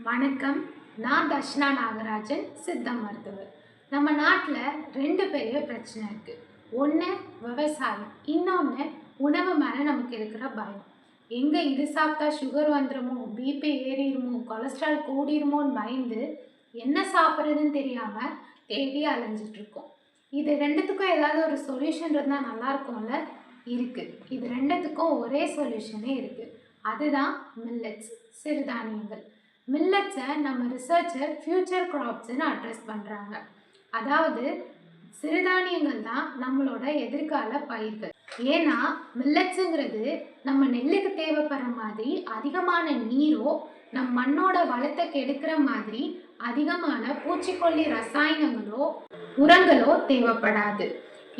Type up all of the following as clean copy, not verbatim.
வணக்கம். நான் தர்ஷனா நாகராஜன், சித்த மருத்துவர். நம்ம நாட்டில் ரெண்டு பெரிய பிரச்சனை இருக்குது. ஒன்று விவசாயம், இன்னொன்று உணவு மேலே நமக்கு இருக்கிற பயம். எங்கே இது சாப்பிட்டா சுகர் வந்துடுமோ, பிபி ஏறிடுமோ, கொலஸ்ட்ரால் கூடிருமோன்னு பயந்து என்ன சாப்பிட்றதுன்னு தெரியாமல் தேடி அலைஞ்சிட்ருக்கோம். இது ரெண்டுத்துக்கும் ஏதாவது ஒரு சொல்யூஷன் இருந்தால் நல்லா இருக்கும்ல? இருக்குது. இது ரெண்டுத்துக்கும் ஒரே சொல்யூஷனே இருக்குது. அதுதான் மில்லட்ஸ், சிறுதானியங்கள். மில்லட்ஸை நம்ம ரிசர்ச்சர் ஃப்யூச்சர் கிராப்ஸ்ன்னு அட்ரஸ் பண்ணுறாங்க. அதாவது சிறுதானியங்கள் தான் நம்மளோட எதிர்கால பயிர்கள். ஏன்னா மில்லட்ஸுங்கிறது நம்ம நெல்லுக்கு தேவைப்படுற மாதிரி அதிகமான நீரோ, நம் மண்ணோட வளத்தை கெடுக்கிற மாதிரி அதிகமான பூச்சிக்கொல்லி ரசாயனங்களோ உரங்களோ தேவைப்படாது.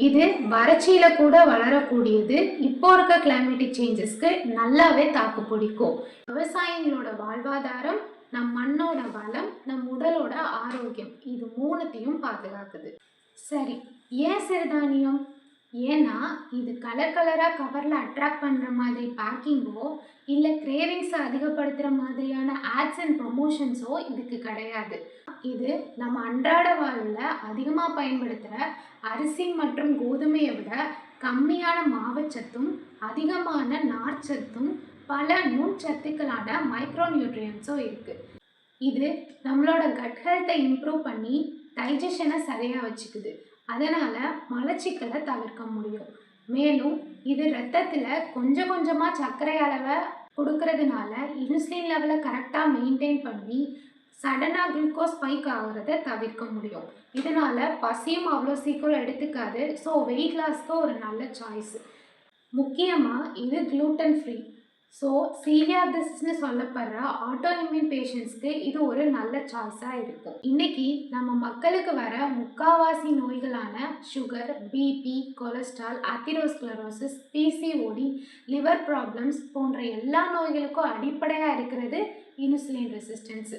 இது வறட்சியில கூட வளரக்கூடியது. இப்போ இருக்க கிளைமேட்டிக் சேஞ்சஸ்க்கு நல்லாவே தாக்கு பிடிக்கும். விவசாயிகளோட வாழ்வாதாரம், நம் மண்ணோட வளம், நம் உடலோட ஆரோக்கியம், இது மூணுத்தையும் பாதுகாக்குது. சரி, ஏன் சிறுதானியம்? ஏன்னா இது கலர் கலராக கவரில் அட்ராக்ட் பண்ணுற மாதிரி பேக்கிங்கோ இல்லை கிரேவிங்ஸை அதிகப்படுத்துகிற மாதிரியான ஆட்ஸ் அண்ட் ப்ரொமோஷன்ஸோ இதுக்கு கிடையாது. இது நம்ம அன்றாட வாழ்வில் அதிகமாக பயன்படுத்துகிற அரிசி மற்றும் கோதுமையை விட கம்மியான மாவுச்சத்தும் அதிகமான நார்ச்சத்தும் பல நுண்சத்துக்களான மைக்ரோ நியூட்ரியன்ஸும் இருக்குது. இது நம்மளோட கட் ஹெல்த்தை இம்ப்ரூவ் பண்ணி டைஜஷனை சரியாக வச்சுக்குது. அதனால் மலச்சிக்கலை தவிர்க்க முடியும். மேலும் இது ரத்தத்தில் கொஞ்சம் கொஞ்சமாக சர்க்கரை அளவை கொடுக்கறதுனால இன்சுலின் லெவலை கரெக்டாக மெயின்டைன் பண்ணி சடனாக குளுக்கோஸ் ஸ்பைக் ஆகிறத தவிர்க்க முடியும். இதனால் பசியும் அவ்வளோ சீக்கிரம் எடுத்துக்காது. ஸோ வெயிட் லாஸ்க்கு ஒரு நல்ல சாய்ஸ். முக்கியமாக இது க்ளூட்டன் ஃப்ரீ. ஸோ சீலியாசிஸ்னு சொல்லப்படுற ஆட்டோ இம்யூன் பேஷண்ட்ஸ்க்கு இது ஒரு நல்ல சாய்ஸாக இருக்கும். இன்றைக்கி நம்ம மக்களுக்கு வர முக்காவாசி நோய்களான sugar, BP, cholesterol, atherosclerosis, PCOD, liver problems போன்ற எல்லா நோய்களுக்கும் அடிப்படையாக இருக்கிறது இன்சுலின் ரெசிஸ்டன்ஸ்.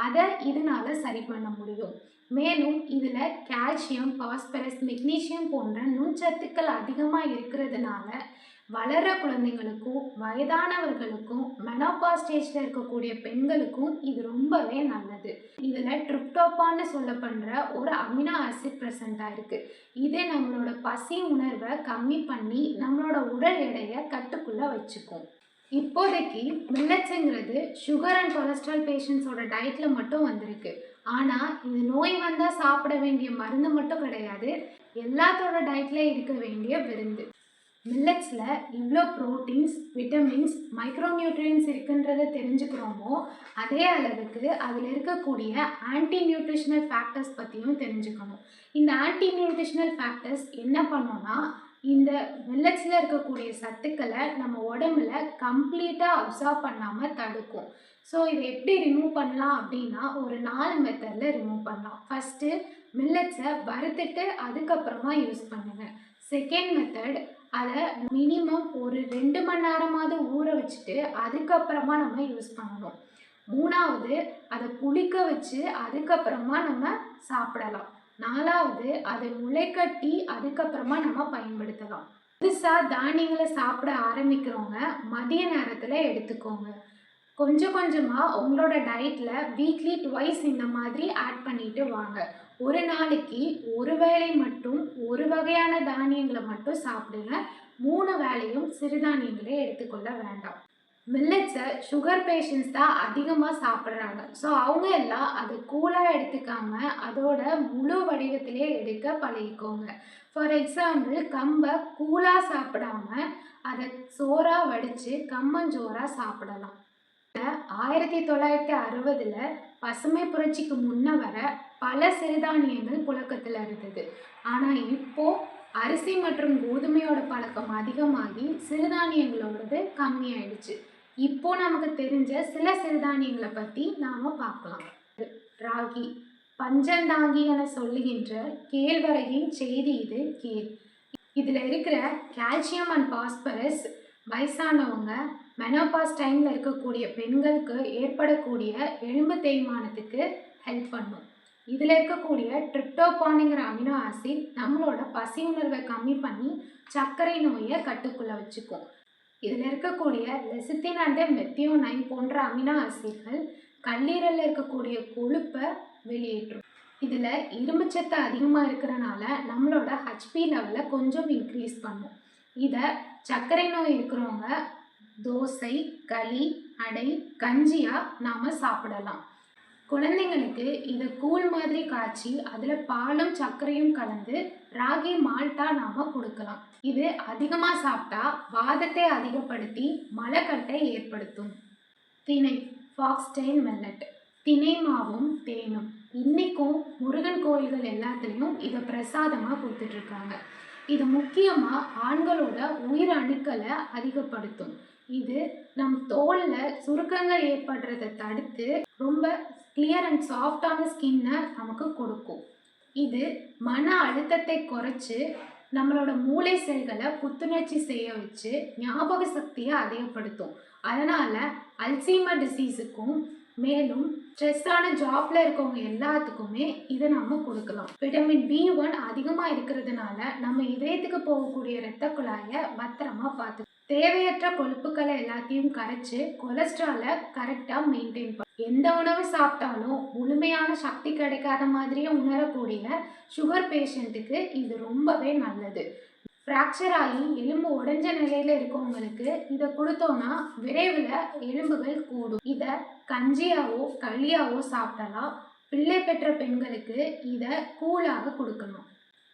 அதை இதனால் சரி பண்ண முடியும். மேலும் இதில் கால்சியம், பாஸ்பரஸ், மெக்னீசியம் போன்ற நுண்சத்துக்கள் அதிகமாக இருக்கிறதுனால வளர குழந்தைங்களுக்கும் வயதானவர்களுக்கும் மெனோபாஸ் ஸ்டேஜில் இருக்கக்கூடிய பெண்களுக்கும் இது ரொம்பவே நல்லது. இதில் ட்ரிப்டோபான்னு சொல்லப்படுற ஒரு அமினோ ஆசிட் ப்ரெசண்ட்டாக இருக்குது. இது நம்மளோட பசி உணர்வை கம்மி பண்ணி நம்மளோட உடல் எடையை கட்டுக்குள்ளே வச்சுக்கும். இப்போதைக்கு மில்லட்ஸுங்கிறது சுகர் அண்ட் கொலஸ்ட்ரால் பேஷண்ட்ஸோட டயட்டில் மட்டும் வந்திருக்கு. ஆனால் இது நோய் வந்தால் சாப்பிட வேண்டிய மருந்து மட்டும் கிடையாது, எல்லாத்தோட டயட்டில் இருக்க வேண்டிய விருந்து. மில்லட்ஸில் இவ்வளோ ப்ரோட்டீன்ஸ், விட்டமின்ஸ், மைக்ரோ நியூட்ரியன்ஸ் இருக்குன்றதை தெரிஞ்சுக்கிறோமோ அதே அளவுக்கு அதில் இருக்கக்கூடிய ஆன்டி நியூட்ரிஷனல் ஃபேக்டர்ஸ் பற்றியும் தெரிஞ்சுக்கணும். இந்த ஆன்டி நியூட்ரிஷனல் ஃபேக்டர்ஸ் என்ன பண்ணோன்னா இந்த மில்லட்ஸில் இருக்கக்கூடிய சத்துக்களை நம்ம உடம்புல கம்ப்ளீட்டாக அப்சார்ப் பண்ணாமல் தடுக்கும். ஸோ இதை எப்படி ரிமூவ் பண்ணலாம் அப்படின்னா ஒரு 4 மெத்தடில் ரிமூவ் பண்ணலாம். ஃபஸ்ட்டு மில்லட்ஸை வறுத்துட்டு அதுக்கப்புறமா யூஸ் பண்ணுங்கள். செகண்ட் மெத்தட், அதை மினிமம் ஒரு 2 மணி நேரமாவது ஊற வச்சுட்டு அதுக்கப்புறமா நம்ம யூஸ் பண்ணணும். மூணாவது, அதை புளிக்க வச்சு அதுக்கப்புறமா நம்ம சாப்பிடலாம். நாலாவது, அதை முளைக்கட்டி அதுக்கப்புறமா நம்ம பயன்படுத்தலாம். புதுசாக தானியங்களை சாப்பிட ஆரம்பிக்கிறவங்க மதிய நேரத்தில் எடுத்துக்கோங்க. கொஞ்சம் கொஞ்சமாக உங்களோட டயட்டில் வீக்லி ட்வைஸ் இந்த மாதிரி ஆட் பண்ணிட்டு வாங்க. ஒரு நாளைக்கு ஒரு வேளை மட்டும் ஒரு வகையான தானியங்களை மட்டும் சாப்பிடுங்க. 3 வேளையும் சிறுதானியங்களே எடுத்துக்கொள்ள வேண்டாம். மில்லட்ஸை சுகர் பேஷண்ட்ஸ் தான் அதிகமாக சாப்பிட்றாங்க. ஸோ அவங்க எல்லாம் அதை கூலாக எடுத்துக்காமல் அதோட முழு வடிவத்திலே எடுக்க பழகிக்கோங்க. ஃபார் எக்ஸாம்பிள், கம்பை கூலாக சாப்பிடாம அதை சோறாக வடித்து கம்மஞ்சோறாக சாப்பிடலாம். 1960 பசுமை புரட்சிக்கு முன்ன வர பல சிறுதானியங்கள் புழக்கத்தில் இருந்தது. ஆனால் இப்போது அரிசி மற்றும் கோதுமையோட பழக்கம் அதிகமாகி சிறுதானியங்களோடது கம்மியாயிடுச்சு. இப்போ நமக்கு தெரிஞ்ச சில சிறுதானியங்களை பற்றி நாம் பார்க்கலாம். ராகி, பஞ்சந்தாங்கி என சொல்லுகின்ற கேழ்வரகின் செய்தி இது கேள். இதில் இருக்கிற கால்சியம் அண்ட் பாஸ்பரஸ் வயசானவங்க, மெனோபாஸ் டைமில் இருக்கக்கூடிய பெண்களுக்கு ஏற்படக்கூடிய எலும்பு தேய்மானத்துக்கு ஹெல்ப் பண்ணும். இதில் இருக்கக்கூடிய ட்ரிப்டோபானுங்கிற அமினோ ஆசிட் நம்மளோட பசி உணர்வை கம்மி பண்ணி சர்க்கரை நோயை கட்டுக்குள்ளே வச்சுக்கும். இதில் இருக்கக்கூடிய லெசித்தின் அண்ட் மெத்தியோனைன் போன்ற அமினோ ஆசிட்கள் கல்லீரலில் இருக்கக்கூடிய கொழுப்பை வெளியேற்றும். இதில் இரும்புச்சத்து அதிகமாக இருக்கிறனால நம்மளோட ஹெச்பி லெவலை கொஞ்சம் இன்க்ரீஸ் பண்ணும். இதை சர்க்கரை நோய் இருக்கிறவங்க தோசை, களி, அடை, கஞ்சியாக நாம் சாப்பிடலாம். குழந்தைங்களுக்கு இதை கூழ் மாதிரி காய்ச்சி அதில் பாலும் சர்க்கரையும் கலந்து ராகி மால்ட்டா நாம் கொடுக்கலாம். இது அதிகமாக சாப்பிட்டா வாதத்தை அதிகப்படுத்தி மலக்கட்டை ஏற்படுத்தும். திணை, ஃபாக்ஸ்டெயில் மில்லட், திணை மாவும் தேனும். இன்றைக்கும் முருகன் கோயில்கள் எல்லாத்துலேயும் இதை பிரசாதமாக கொடுத்துட்ருக்காங்க. இது முக்கியமாக ஆண்களோட உயிர் அணுக்களை அதிகப்படுத்தும். இது நம் தோலில் சுருக்கங்கள் ஏற்படுறதை தடுத்து ரொம்ப கிளியர் அண்ட் சாஃப்டான ஸ்கின்னை நமக்கு கொடுக்கும். இது மன அழுத்தத்தை குறைச்சி நம்மளோட மூளை செல்களை புத்துணர்ச்சி செய்ய வச்சு ஞாபக சக்தியை அதிகப்படுத்தும். அதனால் அல்சைமர் டிசீஸுக்கும் மேலும் ஸ்ட்ரெஸ்ஸான ஜாப்ல இருக்கவங்க எல்லாத்துக்குமே இதை நம்ம கொடுக்கலாம். விட்டமின் B1 அதிகமாக இருக்கிறதுனால நம்ம இதயத்துக்கு போகக்கூடிய இரத்த குழாயை பத்திரமா பார்த்து தேவையற்ற கொழுப்புக்களை எல்லாத்தையும் கரைச்சி கொலஸ்ட்ராலை கரெக்டாக மெயின்டைன் பண்ணும். எந்த உணவு சாப்பிட்டாலும் முழுமையான சக்தி கிடைக்காத மாதிரியே உணரக்கூடிய சுகர் பேஷண்ட்டுக்கு இது ரொம்பவே நல்லது. ஃப்ராக்சர் ஆகி எலும்பு உடைஞ்ச நிலையில் இருக்கவங்களுக்கு இதை கொடுத்தோன்னா விரைவில் எலும்புகள் கூடும். இதை கஞ்சியாவோ களியாவோ சாப்பிடலாம். பிள்ளை பெற்ற பெண்களுக்கு இதை கூழாக கொடுக்கணும்.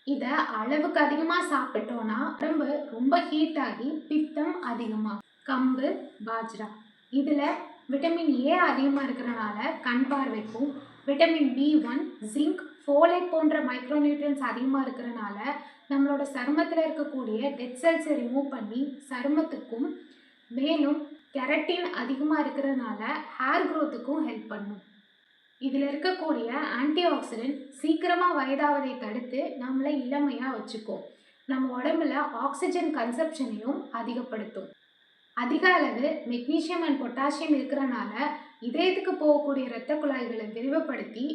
இதை அளவுக்கு அதிகமாக சாப்பிட்டோன்னா உடம்பு ரொம்ப ஹீட் ஆகி பித்தம் அதிகமாகும். கம்பு, பாஜ்ரா, இதில் விட்டமின் A அதிகமாக இருக்கிறனால கண் பார்வைக்கும், விட்டமின் B1, ஜிங்க், ஃபோலேட் போன்ற மைக்ரோநியூட்ரியன்ஸ் அதிகமாக இருக்கிறனால நம்மளோட சருமத்தில் இருக்கக்கூடிய டெட் செல்ஸை ரிமூவ் பண்ணி சருமத்துக்கும், மேலும் கெரட்டின் அதிகமாக இருக்கிறதுனால ஹேர் க்ரோத்துக்கும் ஹெல்ப் பண்ணும். இதில் இருக்கக்கூடிய ஆன்டி ஆக்சிடென்ட் சீக்கிரமாக வயதாவதை தடுத்து நம்மளை இளமையாக வச்சுக்கும். நம்ம உடம்புல ஆக்சிஜன் கன்சப்ஷனையும் அதிகப்படுத்தும். அதிக அளவு மெக்னீஷியம் அண்ட் பொட்டாசியம் இருக்கிறனால இதயத்துக்கு போகக்கூடிய இரத்த குழாய்களை விரிவுபடுத்தி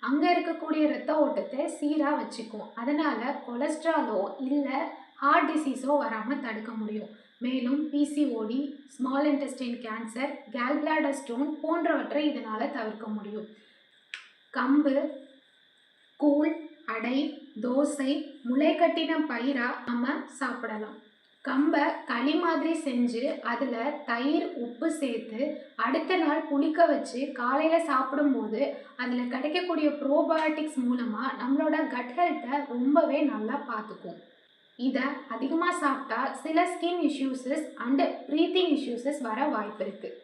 அங்கே இருக்கக்கூடிய இரத்த ஓட்டத்தை சீராக வச்சுக்கும். அதனால் கொலஸ்ட்ராலோ இல்லை ஹார்ட் டிசீஸோ வராமல் தடுக்க முடியும். மேலும் PCOD, small intestine cancer, gallbladder stone போன்றவற்றை இதனால் தவிர்க்க முடியும். கம்பு, கூழ், அடை, தோசை, முளைக்கட்டின பயிராக நம்ம சாப்பிடலாம். கம்பை களி மாதிரி செஞ்சு அதில் தயிர், உப்பு சேர்த்து அடுத்த நாள் புளிக்க வச்சு காலையில் சாப்பிடும்போது அதில் கிடைக்கக்கூடிய ப்ரோபயோட்டிக்ஸ் மூலமாக நம்மளோட கட் ஹெல்த்தை ரொம்பவே நல்லா பார்த்துக்கும். இதை அதிகமாக சாப்பிட்டா சில skin issues and breathing issues வர வாய்ப்பு இருக்குது.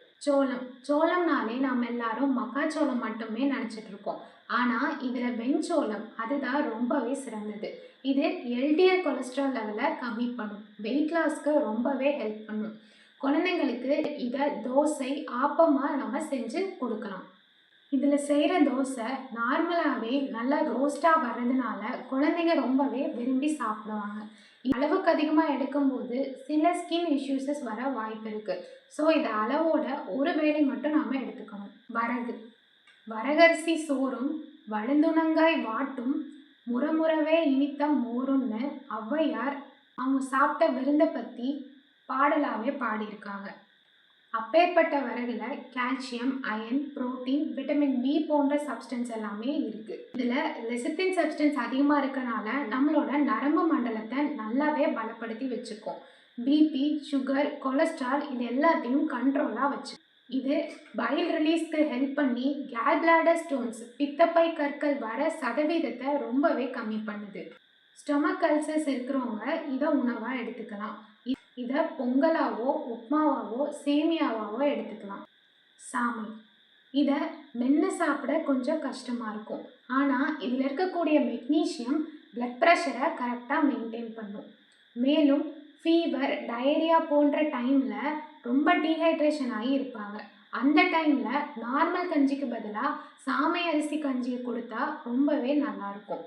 சோளம்னாலே நாம் எல்லாரும் மக்காச்சோளம் மட்டுமே நினச்சிட்டு இருக்கோம். ஆனால் இதில் வெண்சோளம் அதுதான் ரொம்பவே சிறந்தது. இது LDL கொலஸ்ட்ரால் லெவலை கம்மி பண்ணும். வெயிட் லாஸ்க்கு ரொம்பவே ஹெல்ப் பண்ணும். குழந்தைங்களுக்கு இதை தோசை, ஆப்பமாக நம்ம செஞ்சு கொடுக்கலாம். இதில் செய்கிற தோசை நார்மலாகவே நல்லா ரோஸ்ட்டாக வர்றதுனால குழந்தைங்க ரொம்பவே விரும்பி சாப்பிடுவாங்க. அளவுக்கு அதிகமாக எடுக்கும்போது சில ஸ்கின் இஷ்யூஸஸ் வர வாய்ப்பு இருக்குது. ஸோ இதை அளவோட ஒரு வேளை மட்டும் நாம் எடுத்துக்கணும். வரகரிசி சோறும் வழுந்துணங்காய் வாட்டும் முறமுறவே இனித்த மோருன்னு ஔவையார் அவங்க சாப்பிட்ட விருந்தை பற்றி பாடலாகவே பாடியிருக்காங்க. அப்பேற்பட்ட வரகுல calcium, iron, protein, vitamin B போன்ற சப்ஸ்டன்ஸ் எல்லாமே இருக்குது. இதில் லெசித்தின் சப்ஸ்டன்ஸ் அதிகமாக இருக்கனால நம்மளோட நரம்பு மண்டலத்தை நல்லாவே பலப்படுத்தி வச்சுக்கும். BP, சுகர், கொலஸ்ட்ரால் இது எல்லாத்தையும் கண்ட்ரோலாக வச்சு இது பைல் ரிலீஸ்க்கு ஹெல்ப் பண்ணி கேல்பிளாடர் ஸ்டோன்ஸ், பித்தப்பை கற்கள் வர சதவீதத்தை ரொம்பவே கம்மி பண்ணுது. ஸ்டொமக் அல்சர்ஸ் இருக்கிறவங்க இதை உணவாக எடுத்துக்கலாம். இதை பொங்கலாவோ, உப்மாவாவோ, சேமியாவாவோ எடுத்துக்கலாம். சாமை, இதை மென்று சாப்பிட கொஞ்சம் கஷ்டமாக இருக்கும். ஆனால் இதில் இருக்கக்கூடிய மெக்னீஷியம் பிளட் ப்ரெஷரை கரெக்டாக மெயின்டைன் பண்ணும். மேலும் ஃபீவர், டயரியா போன்ற டைமில் ரொம்ப டீஹைட்ரேஷன் ஆகி இருப்பாங்க. அந்த டைமில் நார்மல் கஞ்சிக்கு பதிலாக சாமை அரிசி கஞ்சியை கொடுத்தா ரொம்பவே நல்லாயிருக்கும்.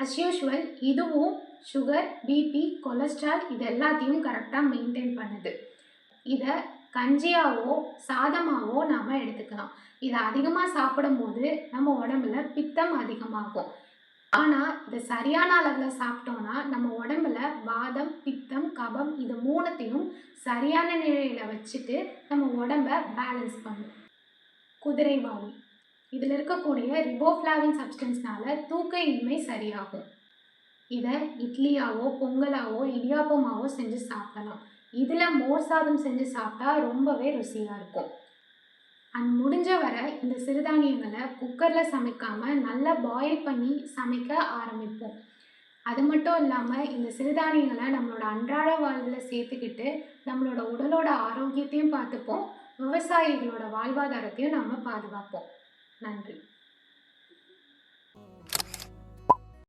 அஸ் யூஷுவல் இதுவும் சுகர், BP, கொலஸ்ட்ரால் இது எல்லாத்தையும் கரெக்டாக மெயின்டைன் பண்ணுது. இதை கஞ்சியாவோ சாதமாவோ நாம் எடுத்துக்கலாம். இதை அதிகமாக சாப்பிடும்போது நம்ம உடம்புல பித்தம் அதிகமாகும். ஆனால் இதை சரியான அளவில் சாப்பிட்டோன்னா நம்ம உடம்புல வாதம், பித்தம், கபம் இது மூணுத்தையும் சரியான நிலையில் வச்சுட்டு நம்ம உடம்பை பேலன்ஸ் பண்ணும். குதிரைவாலி. இதில் இருக்கக்கூடிய ரிபோஃப்ளாவின் சப்ஸ்டன்ஸ்னால தூக்க இன்மை சரியாகும். இதை இட்லியாவோ பொங்கலாவோ இடியாப்பமாவோ செஞ்சு சாப்பிடலாம். இதில் மோர் சாதம் செஞ்சு சாப்பிட்டா ரொம்பவே ருசியாக இருக்கும். முடிஞ்ச வரை இந்த சிறுதானியங்களை குக்கரில் சமைக்காமல் நல்லா பாயில் பண்ணி சமைக்க ஆரம்பிப்போம். அது மட்டும் இல்லாமல் இந்த சிறுதானியங்களை நம்மளோட அன்றாட வாழ்வில் சேர்த்துக்கிட்டு நம்மளோட உடலோட ஆரோக்கியத்தையும் பார்த்துப்போம், விவசாயிகளோட வாழ்வாதாரத்தையும் நம்ம பாதுகாப்போம். நன்றி.